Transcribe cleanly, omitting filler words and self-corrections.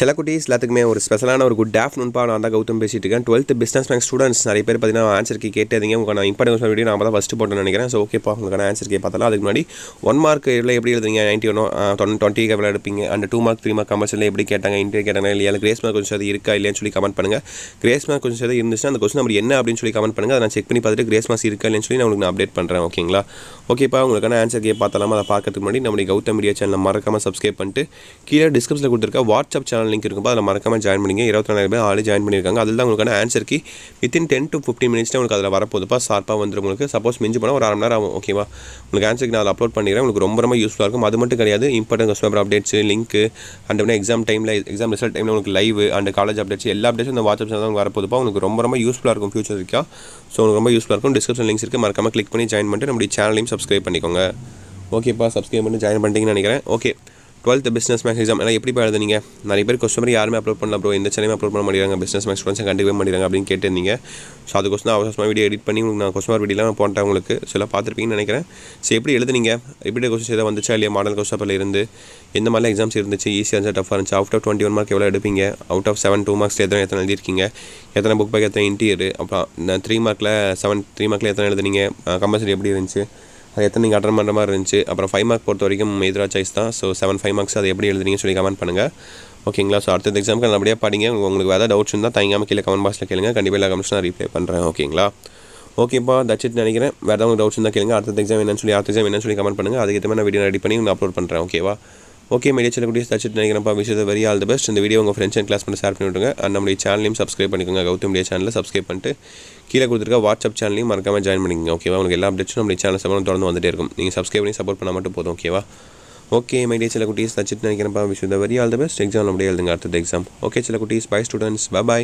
செல்லக்குட்டீஸ் எல்லாத்துக்குமே ஒரு ஸ்பெஷலான ஒரு குட் ஆஃப்டர்நூன்பா. நான் தான் கௌதம் பேசிட்டு இருக்கேன். 12th பிஸ்னஸ் மேக்ஸ் ஸ்டூடெண்ட்ஸ் நிறைய பேர் பார்த்தீங்கன்னா ஆன்சர் கீ கேட்டீங்க. உங்களுக்கான இம்பார்ட்டன்ஸ் வீடியோ நான் தான் ஃபஸ்ட்டு போட்டேன்னு நினைக்கிறேன். ஸோ ஓகேப்பா, உங்களுக்கான ஆன்சர் கீ பார்த்தலாம். அதுக்கு முன்னாடி 1 மார்க் இதில் எப்படி எழுதுங்க, 91 20 எவ்வளோ எடுப்பீங்க, அண்ட் 2 மார்க் 3 மார்க் கமர்ஷியல் எப்படி கேட்டாங்க, இன்டர்வியூ கேட்டாங்க இல்லையா, கிரேஸ் மார்க் கொஞ்சம் அது இருக்கா இல்லையான்னு சொல்லி கமெண்ட் பண்ணுங்கள். கிரேஸ் மார்க் கொஞ்சம் அது இருந்துச்சுன்னா அந்த கொஸ்டின் நம்பர் என்ன அப்படின்னு சொல்லி கமெண்ட் பண்ணுங்கள். அதை நான் செக் பண்ணி பார்த்துட்டு கிரேஸ் மார்க்ஸ் இருக்கா இல்லைன்னு சொல்லி நான் உங்களுக்கு அப்டேட் பண்ணுறேன். ஓகேங்களா? ஓகேப்பா, உங்களுக்கான ஆன்சர் கீ பார்த்தலாமா? அதை பார்க்கறதுக்கு முன்னாடி நம்மளுடைய கௌதம் மீடியா சேனலை மறக்காமல் சப்ஸ்கிரைப் பண்ணிட்டு கீழே டிஸ்கிரிப்ஷனில் கொடுத்துருக்க வாட்ஸ்அப் சேனல் லிங்க் இருக்கும்போது அதில் மறக்காமல் ஜாயின் பண்ணிங்க. 24 பேர் ஆளு ஜாயின் பண்ணியிருக்காங்க. அதில் தான் உங்களுக்கான ஆன்சர் கீ வித்தின் 10 to 15 மினிட்ஸில் உங்களுக்கு அதில் வரப்போதுப்பா. ஷார்ப்பாக வந்துடும் உங்களுக்கு. சப்போஸ் மிஞ்சி போனால் ஒரு 1/2 மணி நேரம் ஆகும். ஓகேவா? உங்களுக்கு ஆன்சருக்கு நான் அதில் அப்லோட் பண்ணிடுறேன். உங்களுக்கு ரொம்ப யூஸ்ஃபுல்லாக இருக்கும். அது மட்டும் கிடையாது, important question updates link and exam டைமில் எக்ஸாம் ரிசல்ட் டைமில் உங்களுக்கு லைவ் அண்ட் காலேஜ் அப்டேட்ஸ் எல்லா அப்டேட்ஸும் இந்த வாட்ஸ்அப் சேனல் தான் வரப்போதுப்பா. உங்களுக்கு ரொம்ப யூஸ்ஃபுல்லாக இருக்கும் ஃபியூச்சர் இருக்கா. ஸோ உங்களுக்கு ரொம்ப யூஸ்ஃபுல்லாக இருக்கும். டிஸ்கிரிப்ஷன் லிங்க்ஸ் இருக்குது, மறக்காமல் கிளிக் பண்ணி ஜாயின் பண்ணிட்டு நம்மளுடைய சேனலையும் சப்ஸ்கிரைப் பண்ணிக்கோங்க. ஓகேப்பா, சப்ஸ்கிரைப் பண்ணி ஜாயின் பண்ணிட்டீங்கன்னு நினைக்கிறேன். Okay, 12th business maths exam எல்லாம் எப்படி எழுதுனீங்க? நிறைய பேர் கொஸ்டின் யாருமே அப்லோட் பண்ணல ப்ரோ, இந்த சேனலுமே அப்லோட் பண்ண மாட்டேங்கிறாங்க, பிஸ்னஸ் மேக்ஸ் ஸ்டூடெண்ட்ஸ் கண்டிப்பாக பண்ணிடுறாங்க அப்படின்னு கேட்டிருந்தீங்க. ஸோ அது கொஸ்டின் அவசரமாக வீடியோ எடிட் பண்ணி உங்களுக்கு நான் கொஸ்டின் வீடியோலாம் போட்டேன் உங்களுக்கு. ஸோ எல்லாம் பார்த்துருப்பீங்கன்னு நினைக்கிறேன். ஸோ எப்படி எழுதுனீங்க, எப்படி கொஸ்டின் எதாவது வந்துச்சா இல்லையா, மாடல் கொஸ்டின் பேப்பரில் இருந்து எந்த மாதிரிலாம் எக்ஸாம்ஸ் இருந்துச்சு, ஈஸியாக இருந்துச்சு, டஃபாக இருந்துச்சு, அவுட் ஆஃப் 21 மார்க் எவ்வளோ எடுப்பீங்க, அவுட் ஆஃப் 7 2 மார்க்ஸ் எத்தனை எழுதியிருக்கீங்க, எத்தனை புக் பேக், எத்தனை இன்டீரியர், அப்புறம் 3 மார்க்கில் 3 மார்க்கில் எத்தனை எழுதுனீங்க, கம்பல்சரி எப்படி இருந்துச்சு, அது எத்தனை நீங்கள் அட்டன் பண்ணுற மாதிரி இருந்துச்சு, அப்புறம் 5 மார்க் பொறுத்த வரைக்கும் எதிராக சாய்ஸ் தான். ஸோ 5 மார்க்ஸ் அது எப்படி எழுதுனீங்கன்னு சொல்லி கமெண்ட் பண்ணுங்கள். ஓகேங்களா? ஸோ அடுத்த எக்ஸாமுக்கு நல்லபடியாக படிங்க. உங்களுக்கு வேறு டவுட்ஸ் இருந்தால் தயங்காமல் கீழே கமெண்ட் பாக்ஸில் கேளுங்க. கண்டிப்பாக எல்லா கமெண்ட்ஸும் நான் ரிப்ளை பண்ணுறேன். ஓகேங்களா? ஓகேப்பா, தட்ஸ் இட் நினைக்கிறேன். வேறு ஏதாவது டவுட்ஸ் இருந்தால் கேளுங்க. அடுத்த எக்ஸாம் என்னன்னு சொல்லி கமெண்ட் பண்ணுங்கள். அதுக்கேற்ற மாதிரி நான் வீடியோ ரெடி பண்ணி நான் அப்லோட் பண்ணுறேன். ஓகேவா? ஓகே, மீடியா செல்லக்கூடிய தட்ஸ் இட் நினைக்கிறேன்ப்பா. Wish is very all the best. இந்த வீடியோ உங்கள் ஃப்ரெண்ட்ஸ் அண்ட் கிளாஸ் பண்ணி ஷேர் பண்ணி விட்டுருங்க. அண்ட் நம்மளுடைய சேனலையும் சப்ஸ்கிரைப் பண்ணிக்கோங்க. கௌதம் மீடியா சேனலில் சப்ஸ்கிரைப் பண்ணிட்டு கீழே கொடுத்துருக்க வாட்ஸ்அப் சேனலையும் மறக்காமல் ஜாயின் பண்ணிக்கோங்க. ஓகேவா? உங்களுக்கு எல்லா அப்டேட்ஸும் நம்மளுடைய சேனல் சப்போர்ட் தொடர்ந்து வந்துட்டே இருக்கும். நீங்கள் சப்ஸ்கிரைப் பண்ணி சப்போர்ட் பண்ணால் மட்டும் போதும். ஓகேவா? ஓகே, மீடியா செல்லக்குட்டீஸ் தட்ஸ் இட் நினைக்கிறேன்ப்பா. Wish is very all the best. Exam நம்மளுடைய எழுதுங்க அடுத்த எக்ஸாம். ஓகே செல்லக்குட்டீஸ், பை ஸ்டூடெண்ட்ஸ், பை.